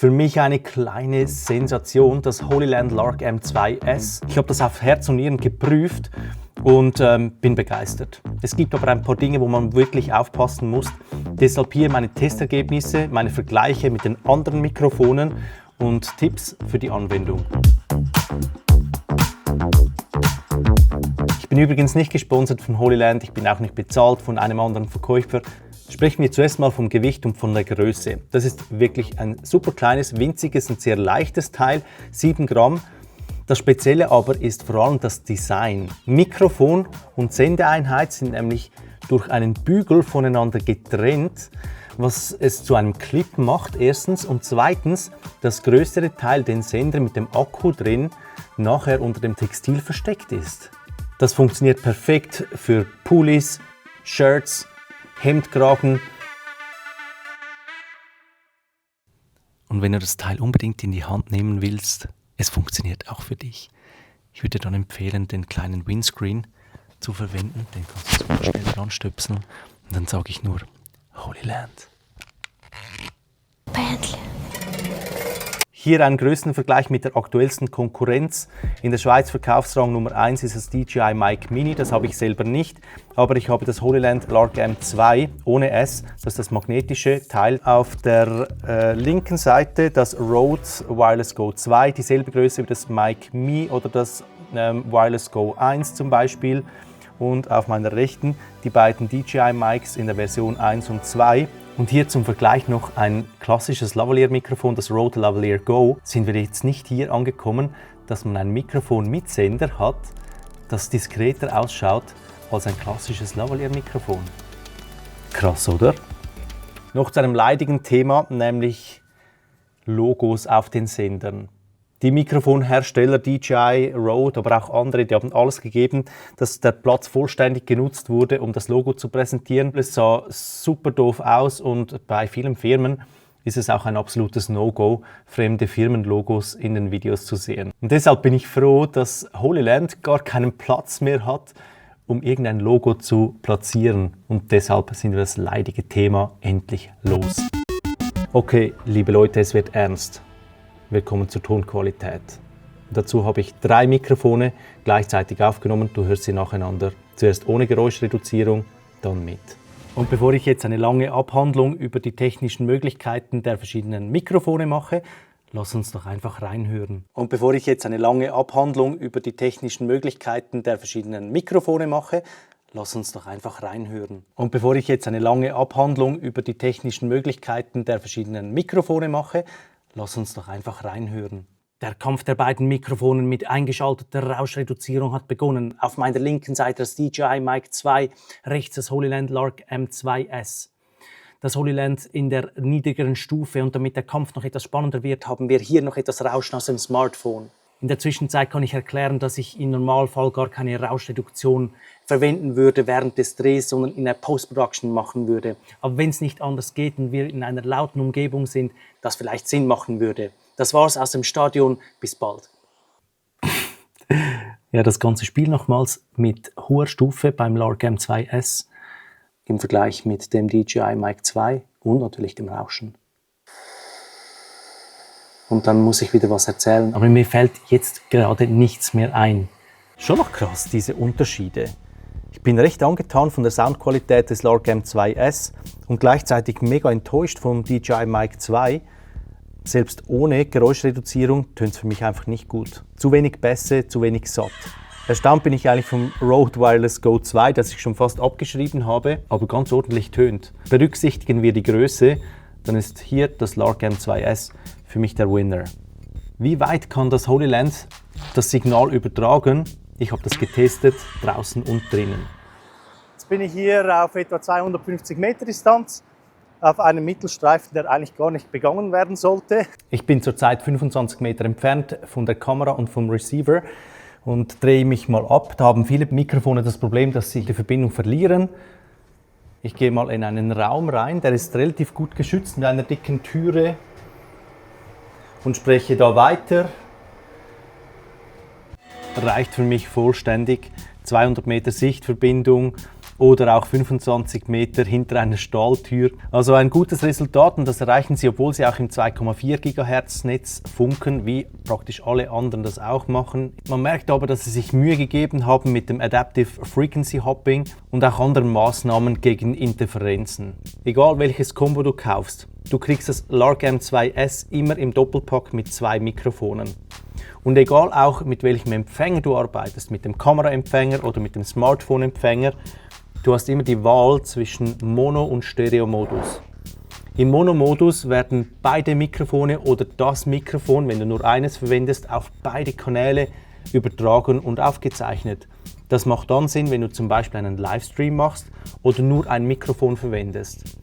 Für mich eine kleine Sensation, das HolyLand Lark M2S. Ich habe das auf Herz und Nieren geprüft und bin begeistert. Es gibt aber ein paar Dinge, wo man wirklich aufpassen muss. Deshalb hier meine Testergebnisse, meine Vergleiche mit den anderen Mikrofonen und Tipps für die Anwendung. Ich bin übrigens nicht gesponsert von HolyLand, ich bin auch nicht bezahlt von einem anderen Verkäufer. Sprechen wir zuerst mal vom Gewicht und von der Größe. Das ist wirklich ein super kleines, winziges und sehr leichtes Teil, 7 Gramm. Das Spezielle aber ist vor allem das Design. Mikrofon und Sendeeinheit sind nämlich durch einen Bügel voneinander getrennt, was es zu einem Clip macht, erstens. Und zweitens, das größere Teil, den Sender mit dem Akku drin, nachher unter dem Textil versteckt ist. Das funktioniert perfekt für Pullis, Shirts, Hemdkragen. Und wenn du das Teil unbedingt in die Hand nehmen willst, es funktioniert auch für dich. Ich würde dann empfehlen, den kleinen Windscreen zu verwenden. Den kannst du super schnell dran stöpseln. Und dann sage ich nur HolyLand. Bentley. Hier einen Größenvergleich mit der aktuellsten Konkurrenz. In der Schweiz Verkaufsrang Nummer 1 ist das DJI Mic Mini, das habe ich selber nicht. Aber ich habe das HolyLand Lark M2 ohne S, das ist das magnetische Teil. Auf der linken Seite das Rode Wireless Go 2, dieselbe Größe wie das Mic Me oder das Wireless Go 1 zum Beispiel. Und auf meiner rechten die beiden DJI Mics in der Version 1 und 2. Und hier zum Vergleich noch ein klassisches Lavalier-Mikrofon, das Rode Lavalier Go. Sind wir jetzt nicht hier angekommen, dass man ein Mikrofon mit Sender hat, das diskreter ausschaut als ein klassisches Lavalier-Mikrofon. Krass, oder? Noch zu einem leidigen Thema, nämlich Logos auf den Sendern. Die Mikrofonhersteller DJI, Rode, aber auch andere, die haben alles gegeben, dass der Platz vollständig genutzt wurde, um das Logo zu präsentieren. Es sah super doof aus und bei vielen Firmen ist es auch ein absolutes No-Go, fremde Firmenlogos in den Videos zu sehen. Und deshalb bin ich froh, dass HolyLand gar keinen Platz mehr hat, um irgendein Logo zu platzieren. Und deshalb sind wir das leidige Thema endlich los. Okay, liebe Leute, es wird ernst. Willkommen zur Tonqualität. Dazu habe ich 3 Mikrofone gleichzeitig aufgenommen. Du hörst sie nacheinander. Zuerst ohne Geräuschreduzierung, dann mit. Und bevor ich jetzt eine lange Abhandlung über die technischen Möglichkeiten der verschiedenen Mikrofone mache, lass uns doch einfach reinhören. Und bevor ich jetzt eine lange Abhandlung über die technischen Möglichkeiten der verschiedenen Mikrofone mache, lass uns doch einfach reinhören. Und bevor ich jetzt eine lange Abhandlung über die technischen Möglichkeiten der verschiedenen Mikrofone mache, lass uns doch einfach reinhören. Der Kampf der beiden Mikrofonen mit eingeschalteter Rauschreduzierung hat begonnen. Auf meiner linken Seite das DJI Mic 2, rechts das HolyLand Lark M2S. Das HolyLand in der niedrigeren Stufe, und damit der Kampf noch etwas spannender wird, haben wir hier noch etwas Rauschen aus dem Smartphone. In der Zwischenzeit kann ich erklären, dass ich im Normalfall gar keine Rauschreduktion verwenden würde während des Drehs, sondern in der Post-Production machen würde. Aber wenn es nicht anders geht und wir in einer lauten Umgebung sind, das vielleicht Sinn machen würde. Das war's aus dem Stadion. Bis bald. Ja, das ganze Spiel nochmals mit hoher Stufe beim Lark M2S im Vergleich mit dem DJI Mic 2 und natürlich dem Rauschen. Und dann muss ich wieder was erzählen. Aber mir fällt jetzt gerade nichts mehr ein. Schon noch krass, diese Unterschiede. Ich bin recht angetan von der Soundqualität des Lark M2S und gleichzeitig mega enttäuscht vom DJI Mic 2. Selbst ohne Geräuschreduzierung tönt es für mich einfach nicht gut. Zu wenig Bässe, zu wenig satt. Erstaunt bin ich eigentlich vom Rode Wireless Go 2, das ich schon fast abgeschrieben habe, aber ganz ordentlich tönt. Berücksichtigen wir die Größe, dann ist hier das Lark M2S für mich der Winner. Wie weit kann das HolyLand das Signal übertragen? Ich habe das getestet, draußen und drinnen. Jetzt bin ich hier auf etwa 250 Meter Distanz auf einem Mittelstreifen, der eigentlich gar nicht begangen werden sollte. Ich bin zurzeit 25 Meter entfernt von der Kamera und vom Receiver und drehe mich mal ab. Da haben viele Mikrofone das Problem, dass sie die Verbindung verlieren. Ich gehe mal in einen Raum rein, der ist relativ gut geschützt mit einer dicken Türe und spreche da weiter. Reicht für mich vollständig. 200 Meter Sichtverbindung oder auch 25 Meter hinter einer Stahltür. Also ein gutes Resultat, und das erreichen sie, obwohl sie auch im 2,4 GHz Netz funken, wie praktisch alle anderen das auch machen. Man merkt aber, dass sie sich Mühe gegeben haben mit dem Adaptive Frequency Hopping und auch anderen Maßnahmen gegen Interferenzen. Egal welches Combo du kaufst, du kriegst das Lark M2S immer im Doppelpack mit 2 Mikrofonen. Und egal auch mit welchem Empfänger du arbeitest, mit dem Kameraempfänger oder mit dem Smartphone-Empfänger, du hast immer die Wahl zwischen Mono- und Stereo-Modus. Im Mono-Modus werden beide Mikrofone oder das Mikrofon, wenn du nur eines verwendest, auf beide Kanäle übertragen und aufgezeichnet. Das macht dann Sinn, wenn du zum Beispiel einen Livestream machst oder nur ein Mikrofon verwendest.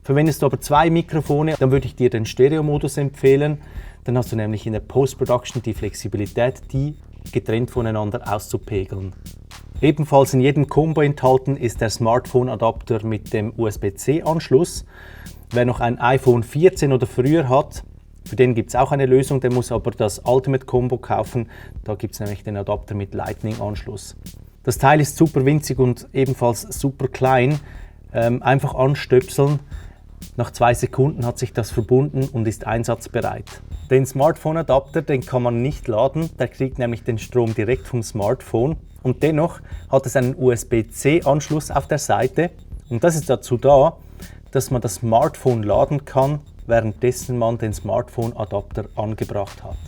Verwendest du aber 2 Mikrofone, dann würde ich dir den Stereo-Modus empfehlen. Dann hast du nämlich in der Post-Production die Flexibilität, die getrennt voneinander auszupegeln. Ebenfalls in jedem Combo enthalten ist der Smartphone-Adapter mit dem USB-C-Anschluss. Wer noch ein iPhone 14 oder früher hat, für den gibt es auch eine Lösung, der muss aber das Ultimate Combo kaufen. Da gibt es nämlich den Adapter mit Lightning-Anschluss. Das Teil ist super winzig und ebenfalls super klein. Einfach anstöpseln. Nach 2 Sekunden hat sich das verbunden und ist einsatzbereit. Den Smartphone-Adapter, den kann man nicht laden, der kriegt nämlich den Strom direkt vom Smartphone. Und dennoch hat es einen USB-C-Anschluss auf der Seite. Und das ist dazu da, dass man das Smartphone laden kann, währenddessen man den Smartphone-Adapter angebracht hat.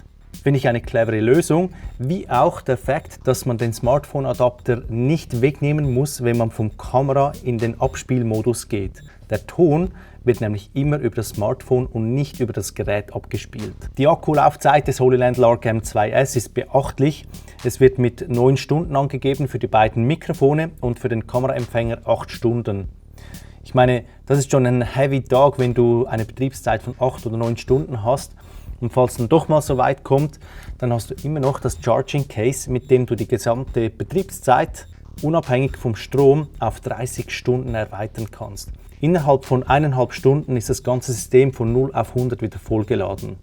Finde ich eine clevere Lösung, wie auch der Fakt, dass man den Smartphone-Adapter nicht wegnehmen muss, wenn man vom Kamera in den Abspielmodus geht. Der Ton wird nämlich immer über das Smartphone und nicht über das Gerät abgespielt. Die Akkulaufzeit des HoloLens Lark M2S ist beachtlich. Es wird mit 9 Stunden angegeben für die beiden Mikrofone und für den Kameraempfänger 8 Stunden. Ich meine, das ist schon ein heavy Tag, wenn du eine Betriebszeit von 8 oder 9 Stunden hast. Und falls es dann doch mal so weit kommt, dann hast du immer noch das Charging Case, mit dem du die gesamte Betriebszeit unabhängig vom Strom auf 30 Stunden erweitern kannst. Innerhalb von 1,5 Stunden ist das ganze System von 0 auf 100 wieder vollgeladen.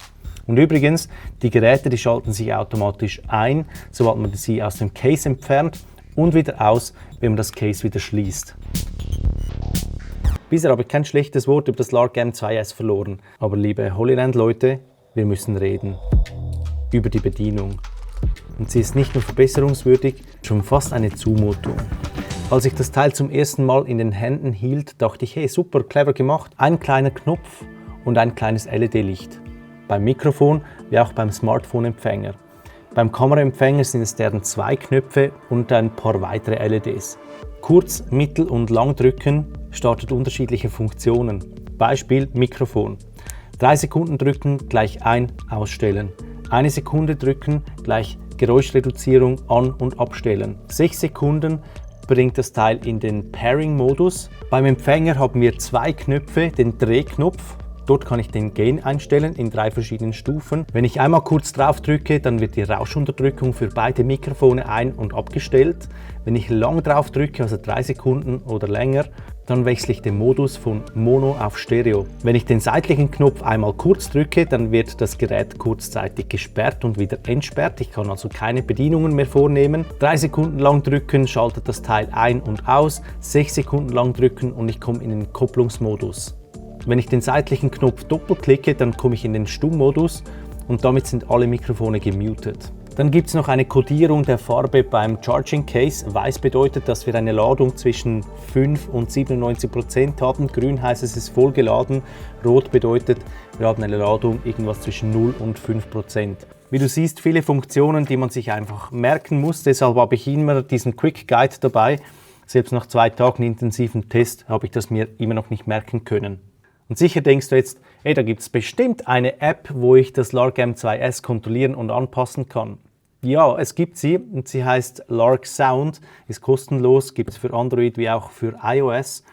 Und übrigens, die Geräte, die schalten sich automatisch ein, sobald man sie aus dem Case entfernt, und wieder aus, wenn man das Case wieder schließt. Bisher habe ich kein schlechtes Wort über das Lark M2S verloren. Aber liebe HoloLens-Leute, wir müssen reden. Über die Bedienung. Und sie ist nicht nur verbesserungswürdig, schon fast eine Zumutung. Als ich das Teil zum ersten Mal in den Händen hielt, dachte ich, hey, super, clever gemacht. Ein kleiner Knopf und ein kleines LED-Licht. Beim Mikrofon wie auch beim Smartphone-Empfänger. Beim Kameraempfänger sind es deren 2 Knöpfe und ein paar weitere LEDs. Kurz-, Mittel- und Langdrücken startet unterschiedliche Funktionen. Beispiel Mikrofon. 3 Sekunden drücken gleich ein, ausstellen. 1 Sekunde drücken gleich Geräuschreduzierung an- und abstellen. 6 Sekunden bringt das Teil in den Pairing-Modus. Beim Empfänger haben wir 2 Knöpfe, den Drehknopf. Dort kann ich den Gain einstellen in 3 verschiedenen Stufen. Wenn ich einmal kurz drauf drücke, dann wird die Rauschunterdrückung für beide Mikrofone ein- und abgestellt. Wenn ich lang drauf drücke, also 3 Sekunden oder länger, dann wechsle ich den Modus von Mono auf Stereo. Wenn ich den seitlichen Knopf einmal kurz drücke, dann wird das Gerät kurzzeitig gesperrt und wieder entsperrt. Ich kann also keine Bedienungen mehr vornehmen. 3 Sekunden lang drücken, schaltet das Teil ein und aus. 6 Sekunden lang drücken und ich komme in den Kopplungsmodus. Wenn ich den seitlichen Knopf doppelklicke, dann komme ich in den Stummmodus und damit sind alle Mikrofone gemutet. Dann gibt es noch eine Kodierung der Farbe beim Charging Case. Weiß bedeutet, dass wir eine Ladung zwischen 5 und 97% haben. Grün heißt, es ist vollgeladen. Rot bedeutet, wir haben eine Ladung irgendwas zwischen 0 und 5%. Wie du siehst, viele Funktionen, die man sich einfach merken muss. Deshalb habe ich immer diesen Quick Guide dabei. Selbst nach 2 Tagen intensivem Test habe ich das mir immer noch nicht merken können. Und sicher denkst du jetzt, hey, da gibt es bestimmt eine App, wo ich das Lark M2S kontrollieren und anpassen kann. Ja, es gibt sie und sie heißt Lark Sound, ist kostenlos, gibt es für Android wie auch für iOS.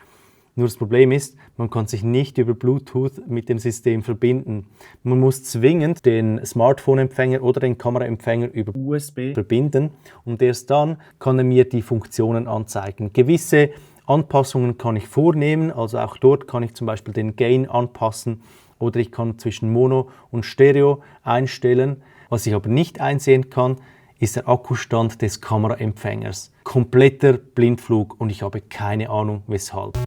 Nur das Problem ist, man kann sich nicht über Bluetooth mit dem System verbinden. Man muss zwingend den Smartphone-Empfänger oder den Kameraempfänger über USB verbinden und erst dann kann er mir die Funktionen anzeigen. Gewisse Anpassungen kann ich vornehmen, also auch dort kann ich zum Beispiel den Gain anpassen oder ich kann zwischen Mono und Stereo einstellen. Was ich aber nicht einsehen kann, ist der Akkustand des Kameraempfängers. Kompletter Blindflug und ich habe keine Ahnung weshalb.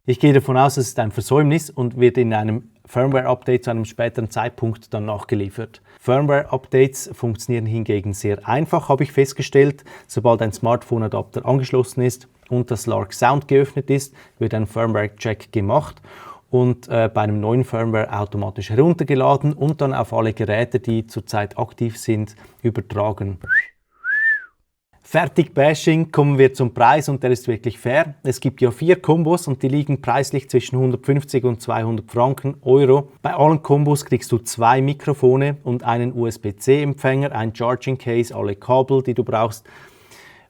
Ich gehe davon aus, es ist ein Versäumnis und wird in einem Firmware-Update zu einem späteren Zeitpunkt dann nachgeliefert. Firmware-Updates funktionieren hingegen sehr einfach, habe ich festgestellt. Sobald ein Smartphone-Adapter angeschlossen ist und das Lark Sound geöffnet ist, wird ein Firmware-Check gemacht und bei einem neuen Firmware automatisch heruntergeladen und dann auf alle Geräte, die zurzeit aktiv sind, übertragen. Fertig Bashing, kommen wir zum Preis und der ist wirklich fair. Es gibt ja 4 Kombos und die liegen preislich zwischen 150 und 200 Franken, Euro. Bei allen Kombos kriegst du 2 Mikrofone und einen USB-C-Empfänger, ein Charging Case, alle Kabel, die du brauchst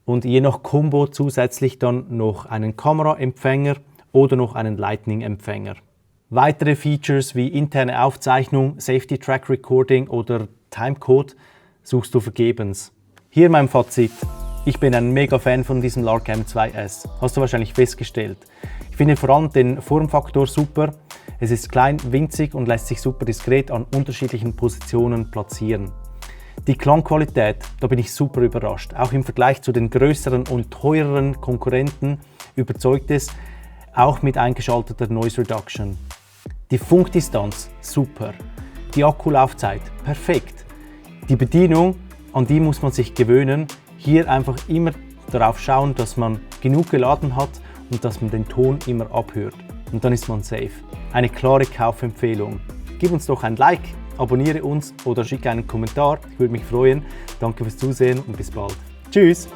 und je nach Kombo zusätzlich dann noch einen Kameraempfänger oder noch einen Lightning-Empfänger. Weitere Features wie interne Aufzeichnung, Safety Track Recording oder Timecode suchst du vergebens. Hier mein Fazit. Ich bin ein mega Fan von diesem Lark M2S. Hast du wahrscheinlich festgestellt. Ich finde vor allem den Formfaktor super. Es ist klein, winzig und lässt sich super diskret an unterschiedlichen Positionen platzieren. Die Klangqualität, da bin ich super überrascht. Auch im Vergleich zu den größeren und teureren Konkurrenten überzeugt es, auch mit eingeschalteter Noise Reduction. Die Funkdistanz, super. Die Akkulaufzeit, perfekt. Die Bedienung, an die muss man sich gewöhnen. Hier einfach immer darauf schauen, dass man genug geladen hat und dass man den Ton immer abhört. Und dann ist man safe. Eine klare Kaufempfehlung. Gib uns doch ein Like, abonniere uns oder schicke einen Kommentar. Ich würde mich freuen. Danke fürs Zusehen und bis bald. Tschüss!